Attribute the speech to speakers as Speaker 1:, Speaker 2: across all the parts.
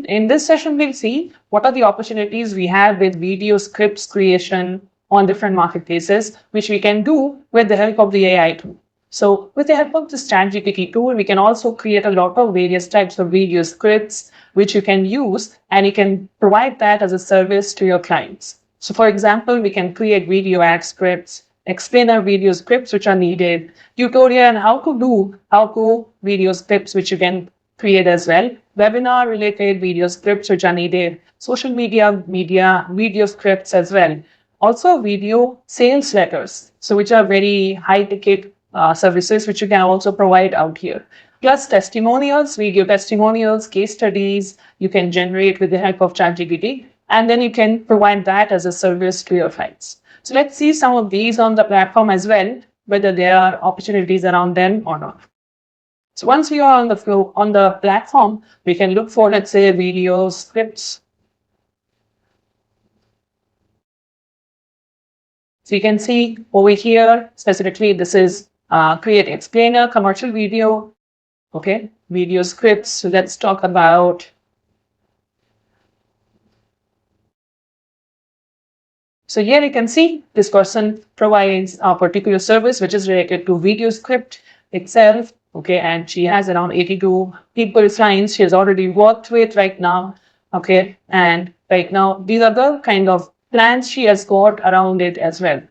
Speaker 1: In this session, we'll see what are the opportunities we have with video scripts creation on different marketplaces, which we can do with the help of the AI tool. So with the help of this ChatGPT tool, we can also create a lot of various types of video scripts, which you can use, and you can provide that as a service to your clients. So for example, we can create video ad scripts, explainer video scripts which are needed, tutorial on how to video scripts which you can create as well, webinar related video scripts which are needed, social media video scripts as well. Also video sales letters, so which are very high ticket services which you can also provide out here. Plus testimonials, video testimonials, case studies you can generate with the help of ChatGPT, and then you can provide that as a service to your clients. So let's see some of these on the platform as well, whether there are opportunities around them or not. So once we are on the platform, we can look for, let's say, video scripts. So you can see over here, specifically, this is create explainer, commercial video, okay, video scripts. So let's talk about. So here you can see this person provides a particular service which is related to video script itself. Okay, and she has around 82 people clients she has already worked with right now. Okay, and right now these are the kind of plans she has got around it as well.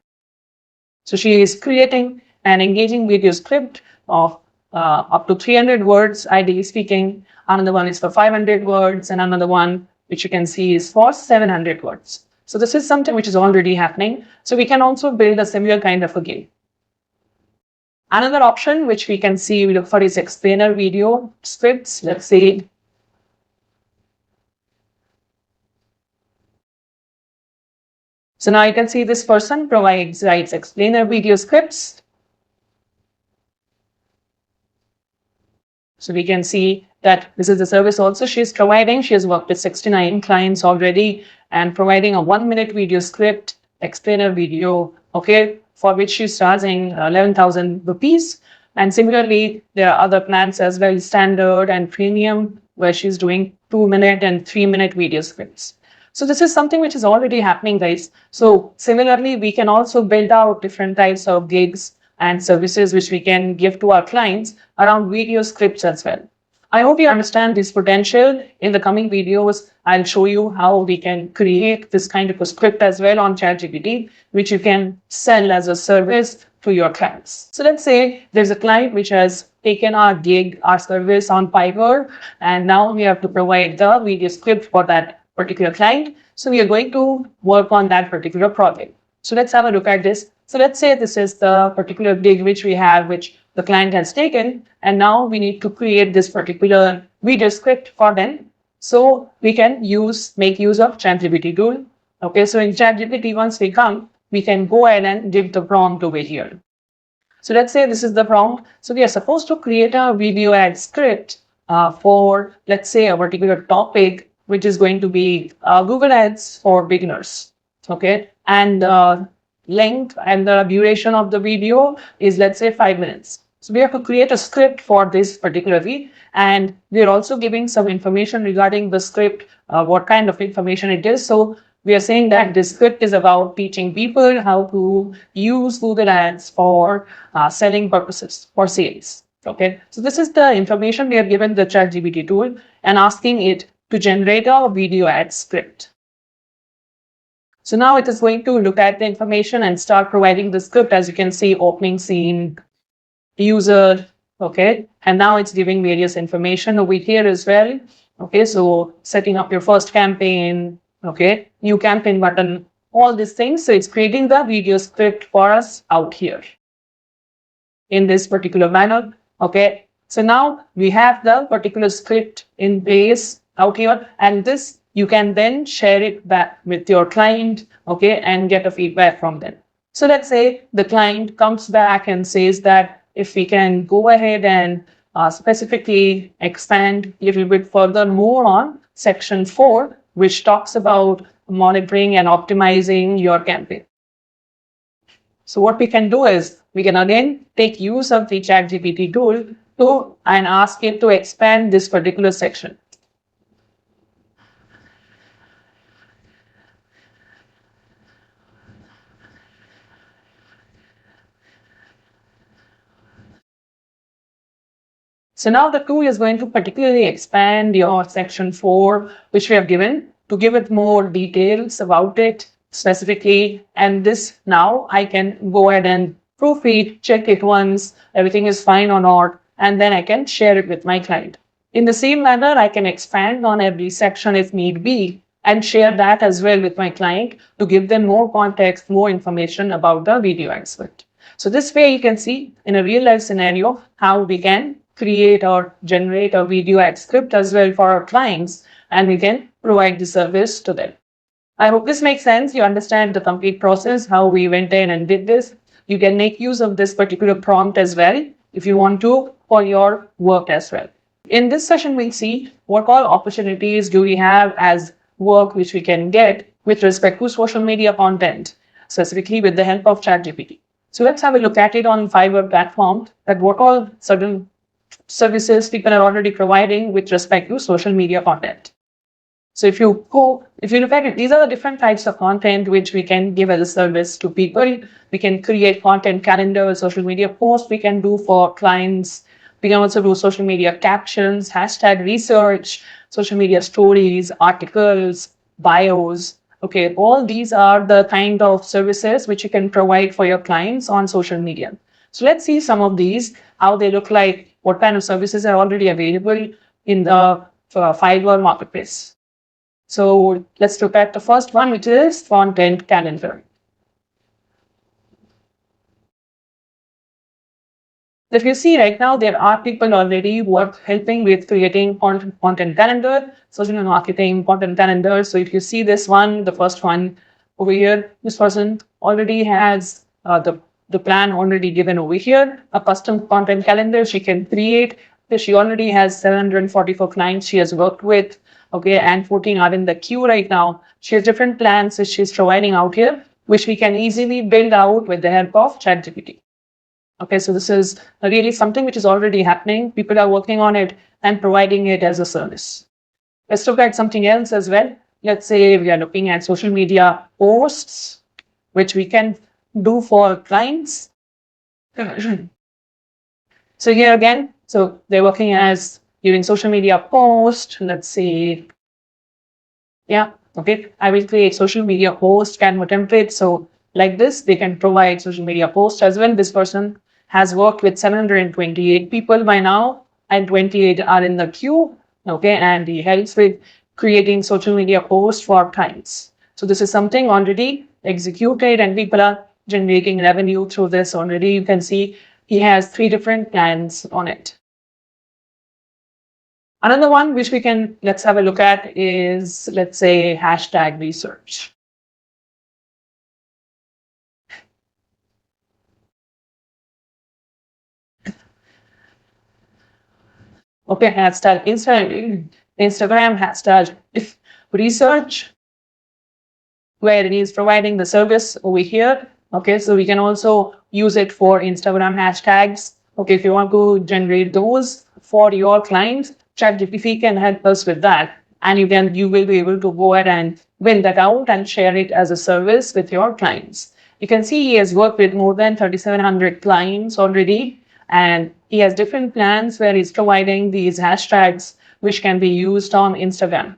Speaker 1: So she is creating an engaging video script of up to 300 words, ideally speaking. Another one is for 500 words, and another one which you can see is for 700 words. So this is something which is already happening. So we can also build a similar kind of a game. Another option which we can see, we look for is explainer video scripts. Let's see. So now you can see this person writes explainer video scripts. So we can see that this is the service also she's providing. She has worked with 69 clients already and providing a 1-minute video script, explainer video, okay, for which she's charging 11,000 rupees. And similarly, there are other plans as well, standard and premium, where she's doing 2-minute and 3-minute video scripts. So this is something which is already happening, guys. So similarly, we can also build out different types of gigs and services which we can give to our clients around video scripts as well. I hope you understand this potential. In the coming videos, I'll show you how we can create this kind of a script as well on ChatGPT, which you can sell as a service to your clients. So let's say there's a client which has taken our gig, our service on Fiverr, and now we have to provide the video script for that particular client. So we are going to work on that particular project. So let's have a look at this. So let's say this is the particular gig which we have, which the client has taken, and now we need to create this particular video script for them. So we can make use of ChatGPT tool. Okay, so in ChatGPT, once we come, we can go ahead and give the prompt over here. So let's say this is the prompt. So we are supposed to create a video ad script for, let's say, a particular topic, which is going to be Google Ads for beginners. Okay, and length and the duration of the video is, let's say, 5 minutes. So we have to create a script for this particularly, and we're also giving some information regarding the script, what kind of information it is. So we are saying that this script is about teaching people how to use Google Ads for selling purposes, for sales. Okay, so this is the information we are given the ChatGPT tool and asking it to generate a video ad script. So now it is going to look at the information and start providing the script. As you can see, opening scene, user, okay, and now it's giving various information over here as well. Okay, so setting up your first campaign, okay, new campaign button, all these things. So it's creating the video script for us out here in this particular manner. Okay, so now we have the particular script in place out here, and this you can then share it back with your client, okay, and get a feedback from them. So let's say the client comes back and says that if we can go ahead and specifically expand a little bit further more on section 4, which talks about monitoring and optimizing your campaign. So what we can do is we can again take use of the ChatGPT tool and ask it to expand this particular section. So now the tool is going to particularly expand your section 4, which we have given, to give it more details about it specifically. And this now I can go ahead and proofread, check it once, everything is fine or not, and then I can share it with my client. In the same manner, I can expand on every section if need be and share that as well with my client to give them more context, more information about the video expert. So this way you can see in a real life scenario how we can create or generate a video ad script as well for our clients, and we can provide the service to them. I hope this makes sense. You understand the complete process, how we went in and did this. You can make use of this particular prompt as well if you want to for your work as well. In this session, we'll see what all opportunities do we have as work which we can get with respect to social media content, specifically with the help of ChatGPT. So let's have a look at it on Fiverr platform, that what all certain services people are already providing with respect to social media content. So if you look at it, these are the different types of content which we can give as a service to people. We can create content calendar, social media posts we can do for clients. We can also do social media captions, hashtag research, social media stories, articles, bios. Okay, all these are the kind of services which you can provide for your clients on social media. So let's see some of these, how they look like, what kind of services are already available in the Fiverr marketplace. So let's look at the first one, which is content calendar. If you see right now, there are people already who are helping with creating content calendar, social marketing content calendar. So if you see this one, the first one over here, this person already has the plan already given over here, a custom content calendar she can create. She already has 744 clients she has worked with, okay, and 14 are in the queue right now. She has different plans that she's providing out here, which we can easily build out with the help of ChatGPT. Okay, so this is really something which is already happening. People are working on it and providing it as a service. Let's look at something else as well. Let's say we are looking at social media posts, which we can do for clients. So here again, so they're working as using social media post. Let's see. Yeah, okay. I will create social media post Canva template. So like this, they can provide social media posts as well. This person has worked with 728 people by now, and 28 are in the queue. Okay, and he helps with creating social media posts for clients. So this is something already executed, and people are generating revenue through this already. You can see he has 3 different plans on it. Another one which we can, let's have a look at is, let's say, hashtag research. Okay, hashtag Instagram hashtag research, where it is providing the service over here. Okay, so we can also use it for Instagram hashtags. Okay, if you want to generate those for your clients, ChatGPT can help us with that. And you will be able to go ahead and build that out and share it as a service with your clients. You can see he has worked with more than 3,700 clients already, and he has different plans where he's providing these hashtags which can be used on Instagram.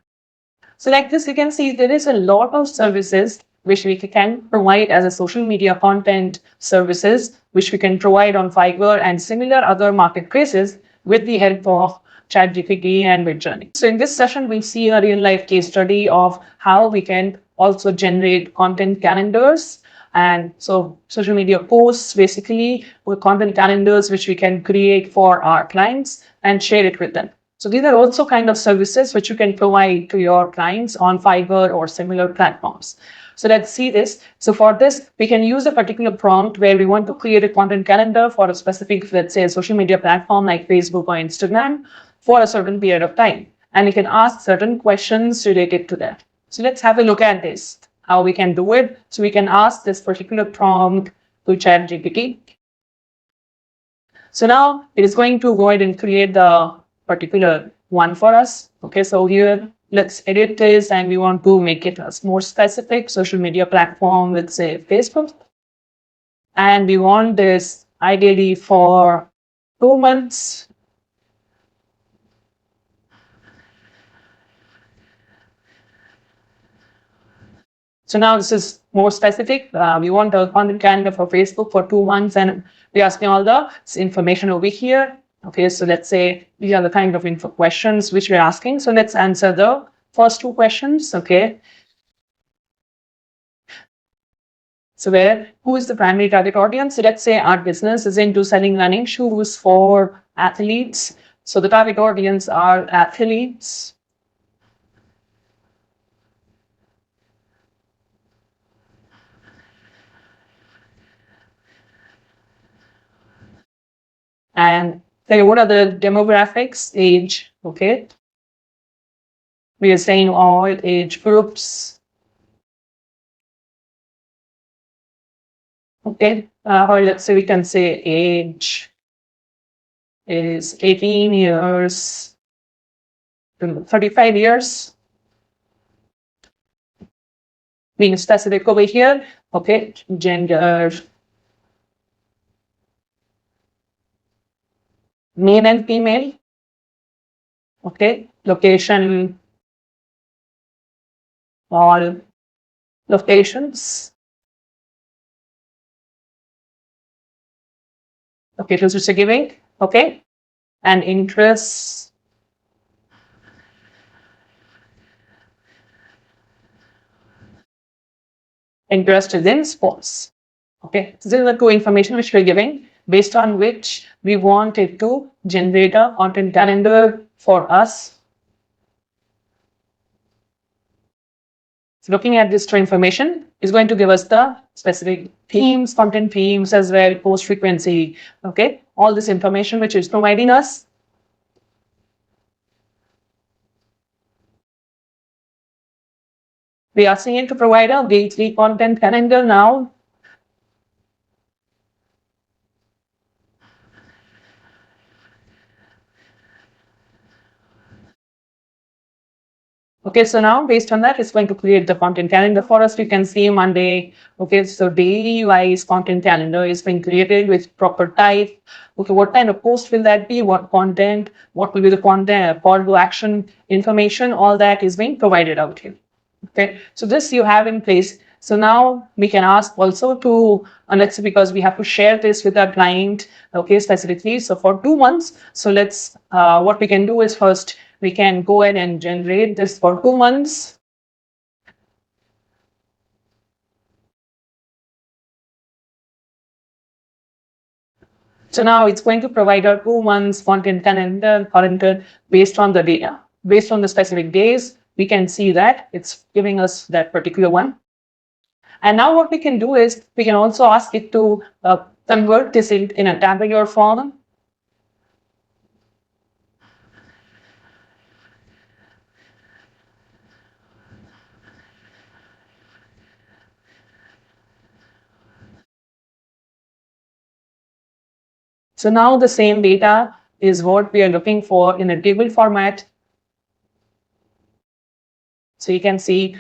Speaker 1: So like this, you can see there is a lot of services which we can provide as a social media content services, which we can provide on Fiverr and similar other marketplaces with the help of ChatGPT and Midjourney. So in this session, we'll see a real life case study of how we can also generate content calendars. And so social media posts basically with content calendars, which we can create for our clients and share it with them. So these are also kind of services which you can provide to your clients on Fiverr or similar platforms. So let's see this. So for this, we can use a particular prompt where we want to create a content calendar for a specific, let's say, a social media platform like Facebook or Instagram for a certain period of time. And you can ask certain questions related to that. So let's have a look at this, how we can do it. So we can ask this particular prompt to ChatGPT. So now it is going to go ahead and create the particular one for us. Okay, so here let's edit this and we want to make it a more specific social media platform with say Facebook. And we want this ideally for 2 months. So now this is more specific. We want a content calendar for Facebook for 2 months, and we're asking all the information over here. Okay, so let's say these are the kind of info questions which we're asking. So let's answer the first two questions. Okay. So who is the primary target audience? So let's say our business is into selling running shoes for athletes. So the target audience are athletes. And say what are the demographics? Age. Okay. We are saying all age groups. Okay. Or let's say we can say age is 18 years to 35 years. Being specific over here. Okay. Gender. Male and female. Okay. Location. All locations. Okay, so it's a giving. Okay. And interests. Interested in sports. Okay, so this is the two information which we're giving, based on which we want it to generate a content calendar for us. So looking at this two information is going to give us the specific themes, content themes as well, post frequency. Okay, all this information which is providing us. We are asking it to provide a weekly content calendar now. Okay, so now based on that, it's going to create the content calendar for us. We can see Monday. Okay, so daily wise content calendar is being created with proper type. Okay, what kind of post will that be? What content? What will be the content? Call to action information? All that is being provided out here. Okay, so this you have in place. So now we can ask also to, let's say because we have to share this with our client, okay, specifically. So for 2 months, so let's, what we can do is first, we can go ahead and generate this for 2 months. So now it's going to provide a 2 months content calendar based on the data, based on the specific days. We can see that it's giving us that particular one. And now what we can do is we can also ask it to convert this in a tabular form. So now the same data is what we are looking for in a table format. So you can see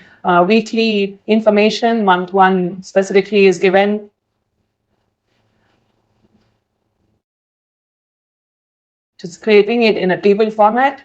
Speaker 1: weekly information, month one specifically is given. Just creating it in a table format.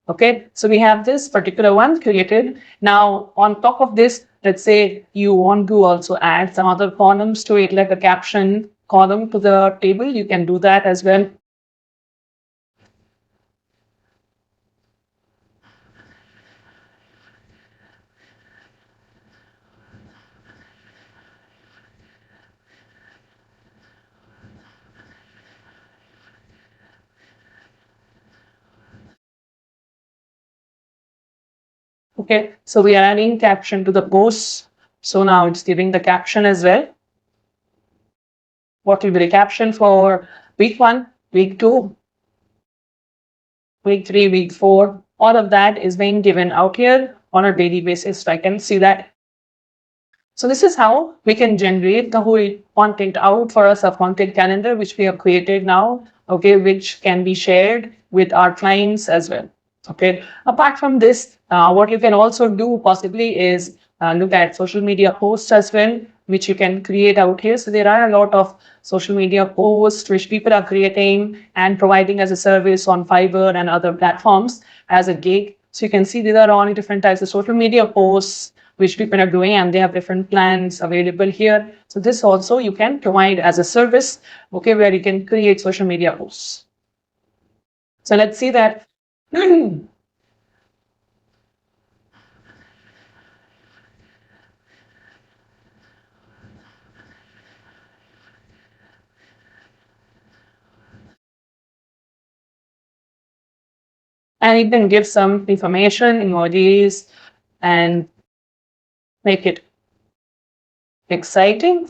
Speaker 1: Okay, so we have this particular one created. Now, on top of this, let's say you want to also add some other columns to it, like a caption column to the table. You can do that as well. Okay, so we are adding caption to the post. So now it's giving the caption as well. what will be the caption for week 1, week 2, week 3, week 4. All of that is being given out here on a daily basis. So I can see that. So this is how we can generate the whole content out for us, a content calendar, which we have created now, okay, which can be shared with our clients as well. Okay. Apart from this, what you can also do possibly is look at social media posts as well, which you can create out here. So there are a lot of social media posts which people are creating and providing as a service on Fiverr and other platforms as a gig. So you can see these are all different types of social media posts which people are doing, and they have different plans available here. So this also you can provide as a service, okay, where you can create social media posts. So let's see that. And you can give some information, emojis, and make it exciting.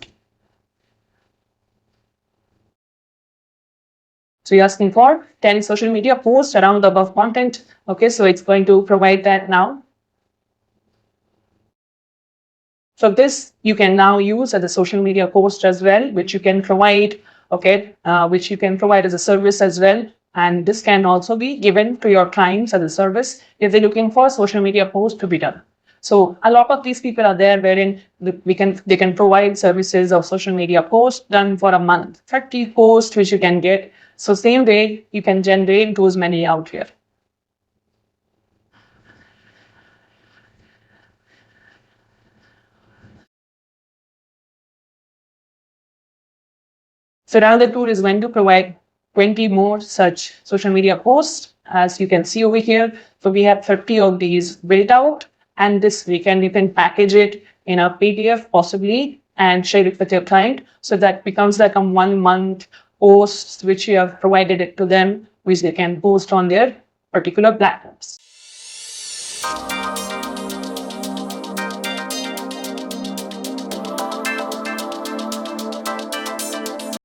Speaker 1: So you're asking for 10 social media posts around the above content. Okay, so it's going to provide that now. So this you can now use as a social media post as well, which you can provide, okay, which you can provide as a service as well. And this can also be given to your clients as a service if they're looking for social media posts to be done. So a lot of these people are there wherein they can provide services of social media posts done for a month, 30 posts which you can get. So same way you can generate those many out here. So now the tool is going to provide 20 more such social media posts, as you can see over here. So we have 30 of these built out, and this you can package it in a PDF possibly and share it with your client. So that becomes like a 1 month post which you have provided it to them, which they can post on their particular platforms.